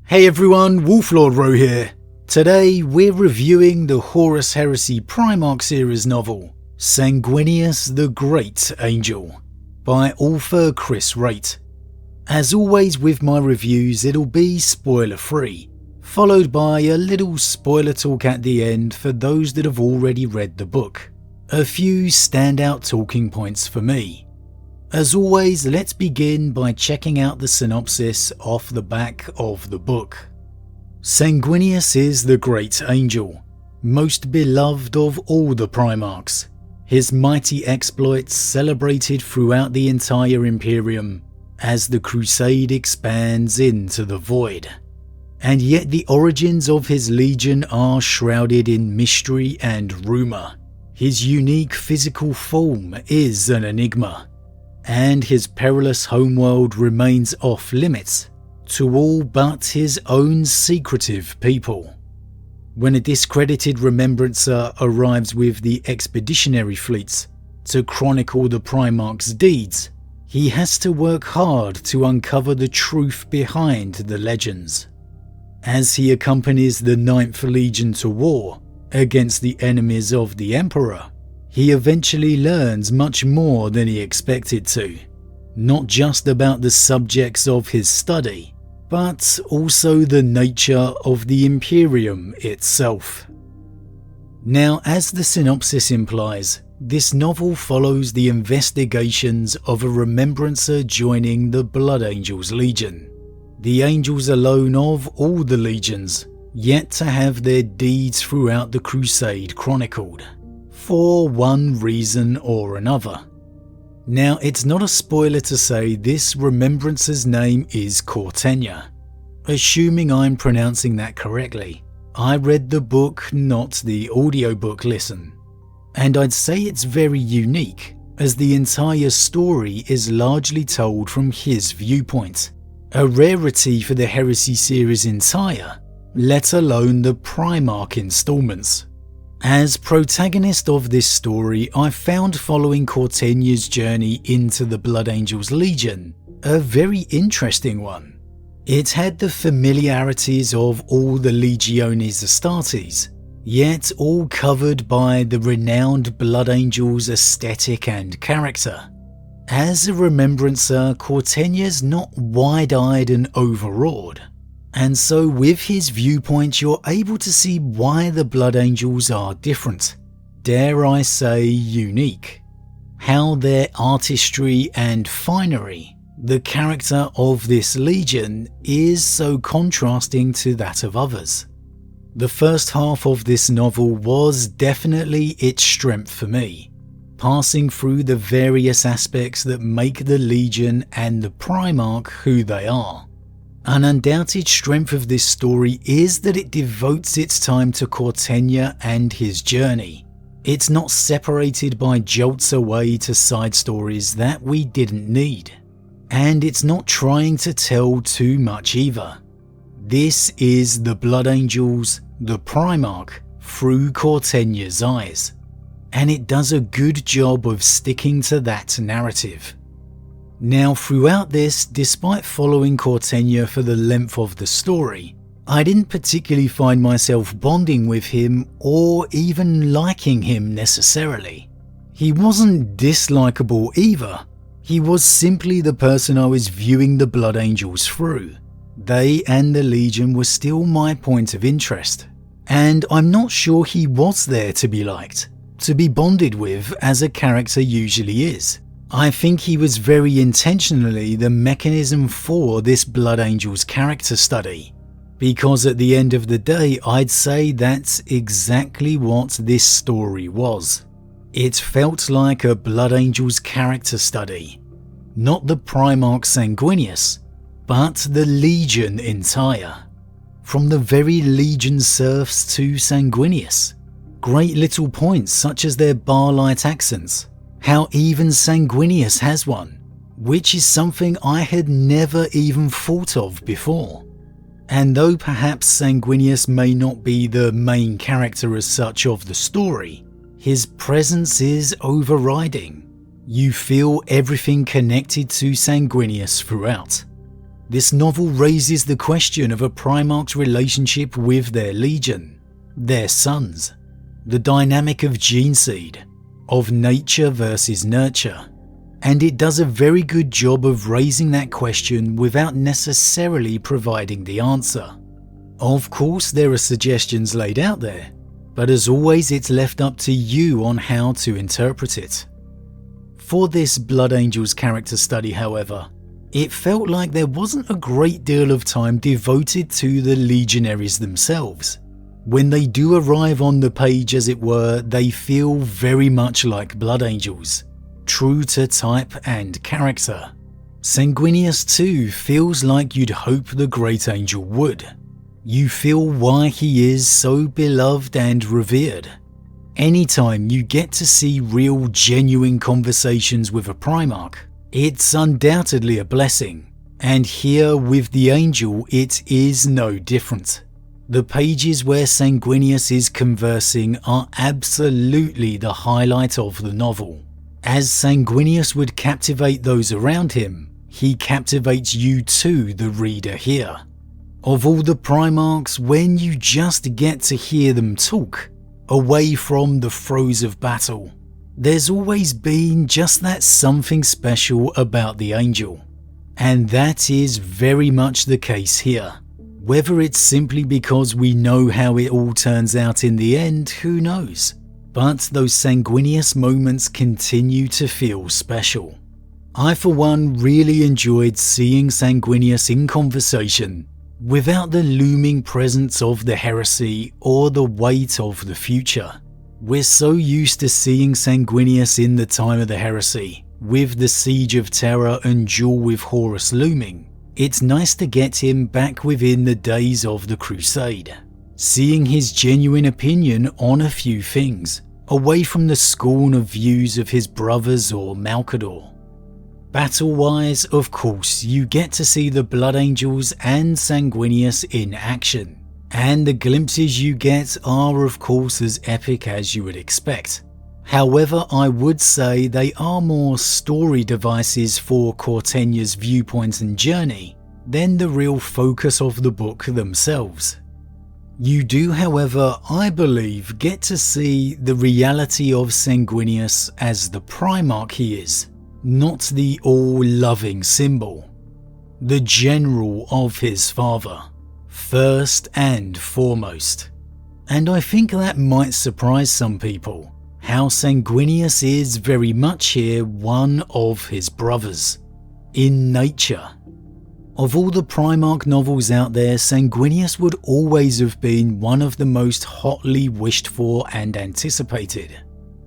Hey everyone, Wolf Lord Rho here. Today we're reviewing the Horus Heresy Primarch series novel, Sanguinius the Great Angel, by author Chris Wraight. As always with my reviews, it'll be spoiler free, followed by a little spoiler talk at the end for those that have already read the book. A few standout talking points for me. As always, let's begin by checking out the synopsis off the back of the book. Sanguinius is the great angel, most beloved of all the Primarchs. His mighty exploits celebrated throughout the entire Imperium as the crusade expands into the void. And yet the origins of his legion are shrouded in mystery and rumour. His unique physical form is an enigma, and his perilous homeworld remains off limits to all but his own secretive people. When a discredited remembrancer arrives with the expeditionary fleets to chronicle the Primarch's deeds, he has to work hard to uncover the truth behind the legends. As he accompanies the 9th Legion to war against the enemies of the Emperor, he eventually learns much more than he expected to, not just about the subjects of his study, but also the nature of the Imperium itself. Now, as the synopsis implies, this novel follows the investigations of a remembrancer joining the Blood Angels Legion, the angels alone of all the legions, yet to have their deeds throughout the crusade chronicled, for one reason or another. Now, it's not a spoiler to say this remembrancer's name is Cortenia, assuming I'm pronouncing that correctly. I read the book, not the audiobook listen, and I'd say it's very unique, as the entire story is largely told from his viewpoint, a rarity for the Heresy series entire, let alone the Primarch installments. As protagonist of this story, I found following Cortenia's journey into the Blood Angels Legion a very interesting one. It had the familiarities of all the Legiones Astartes, yet all covered by the renowned Blood Angels aesthetic and character. As a remembrancer, Cortenia's not wide-eyed and overawed, and so with his viewpoint you're able to see why the Blood Angels are different, dare I say unique, how their artistry and finery, the character of this legion, is so contrasting to that of others. The first half of this novel was definitely its strength for me, passing through the various aspects that make the Legion and the Primarch who they are. An undoubted strength of this story is that it devotes its time to Cortenia and his journey. It's not separated by jolts away to side stories that we didn't need. And it's not trying to tell too much either. This is the Blood Angels, the Primarch, through Cortenia's eyes. And it does a good job of sticking to that narrative. Now, throughout this, despite following Cortenia for the length of the story, I didn't particularly find myself bonding with him or even liking him necessarily. He wasn't dislikable either. He was simply the person I was viewing the Blood Angels through. They and the Legion were still my point of interest, and I'm not sure he was there to be liked, to be bonded with as a character usually is. I think he was very intentionally the mechanism for this Blood Angels character study, because at the end of the day I'd say that's exactly what this story was. It felt like a Blood Angels character study, not the Primarch Sanguinius, but the Legion entire. From the very Legion serfs to Sanguinius. Great little points such as their Barlight accents, how even Sanguinius has one, which is something I had never even thought of before. And though perhaps Sanguinius may not be the main character as such of the story, his presence is overriding. You feel everything connected to Sanguinius throughout. This novel raises the question of a Primarch's relationship with their legion, their sons, the dynamic of gene seed, of nature versus nurture, and it does a very good job of raising that question without necessarily providing the answer. Of course, there are suggestions laid out there, but as always it's left up to you on how to interpret it. For this Blood Angels character study, however, it felt like there wasn't a great deal of time devoted to the legionaries themselves. When they do arrive on the page, as it were, they feel very much like Blood Angels, true to type and character. Sanguinius too feels like you'd hope the Great Angel would. You feel why he is so beloved and revered. Anytime you get to see real, genuine conversations with a Primarch, it's undoubtedly a blessing, and here with the Angel it is no different. The pages where Sanguinius is conversing are absolutely the highlight of the novel. As Sanguinius would captivate those around him, he captivates you too, the reader here. Of all the Primarchs, when you just get to hear them talk, away from the throes of battle, there's always been just that something special about the Angel. And that is very much the case here. Whether it's simply because we know how it all turns out in the end, who knows? But those Sanguinius moments continue to feel special. I for one really enjoyed seeing Sanguinius in conversation without the looming presence of the heresy or the weight of the future. We're so used to seeing Sanguinius in the time of the heresy, with the Siege of Terror and duel with Horus looming. It's nice to get him back within the days of the Crusade, seeing his genuine opinion on a few things, away from the scorn of views of his brothers or Malcador. Battle-wise, of course, you get to see the Blood Angels and Sanguinius in action, and the glimpses you get are of course as epic as you would expect. However, I would say they are more story devices for Cortenia's viewpoint and journey than the real focus of the book themselves. You do, however, I believe, get to see the reality of Sanguinius as the Primarch he is, not the all-loving symbol, the general of his father, first and foremost. And I think that might surprise some people, how Sanguinius is very much here one of his brothers, in nature. Of all the Primarch novels out there, Sanguinius would always have been one of the most hotly wished for and anticipated.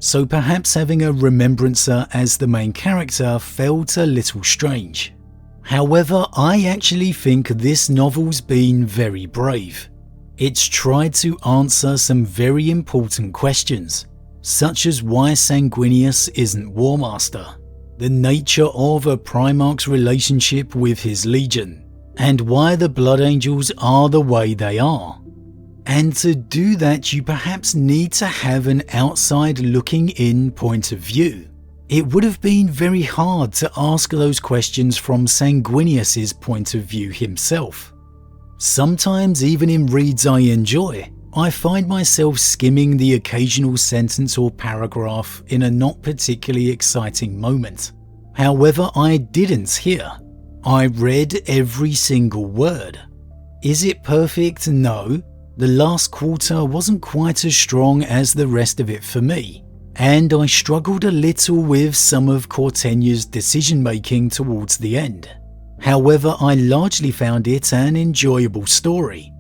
So perhaps having a Remembrancer as the main character felt a little strange. However, I actually think this novel's been very brave. It's tried to answer some very important questions, such as why Sanguinius isn't War Master, the nature of a Primarch's relationship with his legion, and why the Blood Angels are the way they are. And to do that, you perhaps need to have an outside looking in point of view. It would have been very hard to ask those questions from Sanguinius's point of view himself. Sometimes, even in reads I enjoy, I find myself skimming the occasional sentence or paragraph in a not particularly exciting moment. However, I didn't here. I read every single word. Is it perfect? No. The last quarter wasn't quite as strong as the rest of it for me, and I struggled a little with some of Cortenia's decision making towards the end. However, I largely found it an enjoyable story.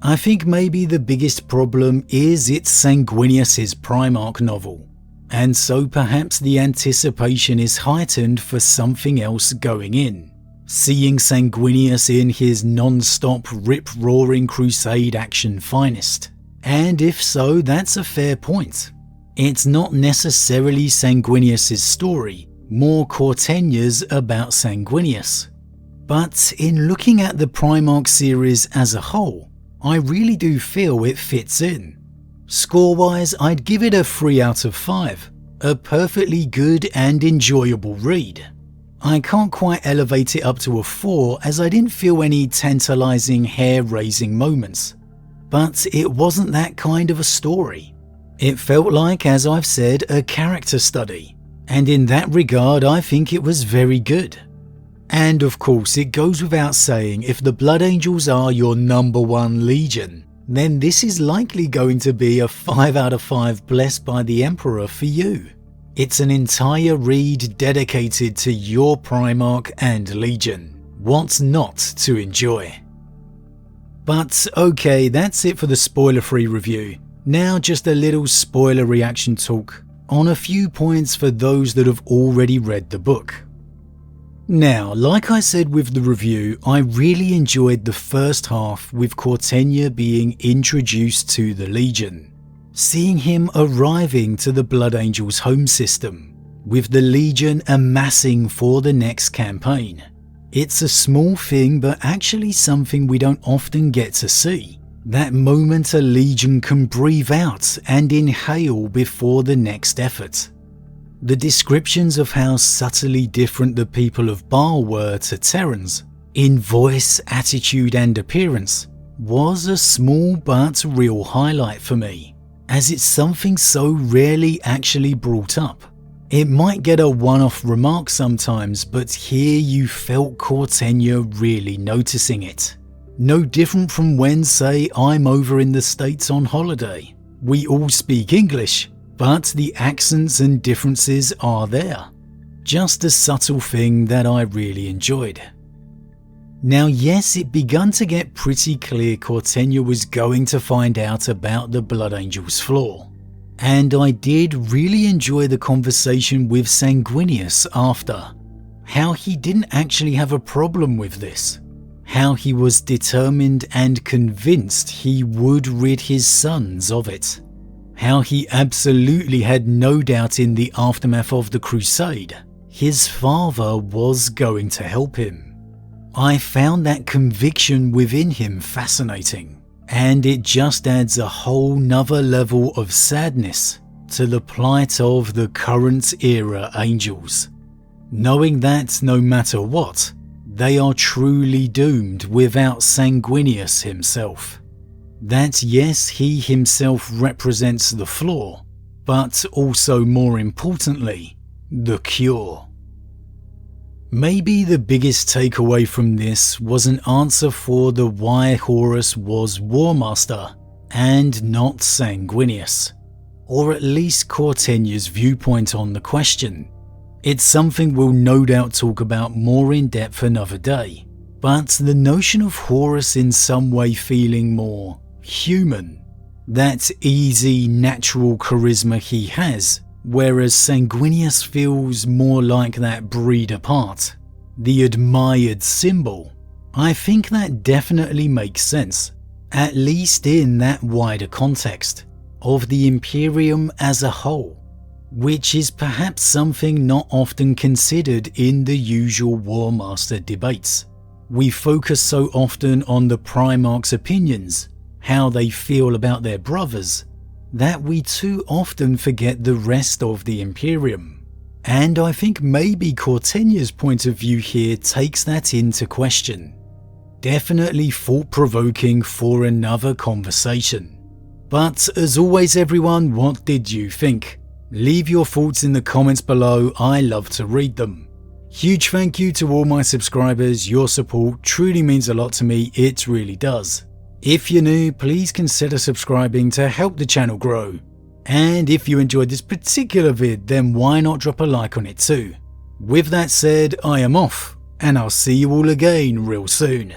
I think maybe the biggest problem is it's Sanguinius's Primarch novel, and so perhaps the anticipation is heightened for something else going in. Seeing Sanguinius in his non-stop rip-roaring crusade action finest. And if so, that's a fair point. It's not necessarily Sanguinius's story, more Cortenia's about Sanguinius. But in looking at the Primarch series as a whole, I really do feel it fits in. Score-wise, I'd give it a 3 out of 5, a perfectly good and enjoyable read. I can't quite elevate it up to a 4 as I didn't feel any tantalizing hair-raising moments. But it wasn't that kind of a story. It felt like, as I've said, a character study, and in that regard I think it was very good. And of course it goes without saying, if the Blood Angels are your #1 legion, then this is likely going to be a 5 out of 5 blessed by the Emperor for you. It's an entire read dedicated to your Primarch and Legion. What's not to enjoy? But okay, that's it for the spoiler-free review. Now just a little spoiler reaction talk on a few points for those that have already read the book. Now, like I said with the review, I really enjoyed the first half with Cortenia being introduced to the Legion. Seeing him arriving to the Blood Angels home system, with the Legion amassing for the next campaign. It's a small thing, but actually something we don't often get to see. That moment a Legion can breathe out and inhale before the next effort. The descriptions of how subtly different the people of Baal were to Terrans, in voice, attitude and appearance, was a small but real highlight for me, as it's something so rarely actually brought up. It might get a one-off remark sometimes, but here you felt Cortenia really noticing it. No different from when, say, I'm over in the States on holiday. We all speak English, but the accents and differences are there. Just a subtle thing that I really enjoyed. Now yes, it begun to get pretty clear Cortenia was going to find out about the Blood Angels' flaw. And I did really enjoy the conversation with Sanguinius after. How he didn't actually have a problem with this. How he was determined and convinced he would rid his sons of it. How he absolutely had no doubt in the aftermath of the Crusade, his father was going to help him. I found that conviction within him fascinating, and it just adds a whole nother level of sadness to the plight of the current era Angels. Knowing that no matter what, they are truly doomed without Sanguinius himself. That yes, he himself represents the flaw, but also more importantly, the cure. Maybe the biggest takeaway from this was an answer for the why Horus was War Master and not Sanguinius, or at least Cortenia's viewpoint on the question. It's something we'll no doubt talk about more in depth another day, but the notion of Horus in some way feeling more human, that easy natural charisma he has, whereas Sanguinius feels more like that breed apart, the admired symbol. I think that definitely makes sense, at least in that wider context of the Imperium as a whole, which is perhaps something not often considered in the usual War Master debates. We focus so often on the Primarch's opinions, how they feel about their brothers, that we too often forget the rest of the Imperium. And I think maybe Cortenia's point of view here takes that into question. Definitely thought-provoking for another conversation. But as always everyone, what did you think? Leave your thoughts in the comments below, I love to read them. Huge thank you to all my subscribers, your support truly means a lot to me, it really does. If you're new, please consider subscribing to help the channel grow. And if you enjoyed this particular vid, then why not drop a like on it too. With that said, I am off, and I'll see you all again real soon.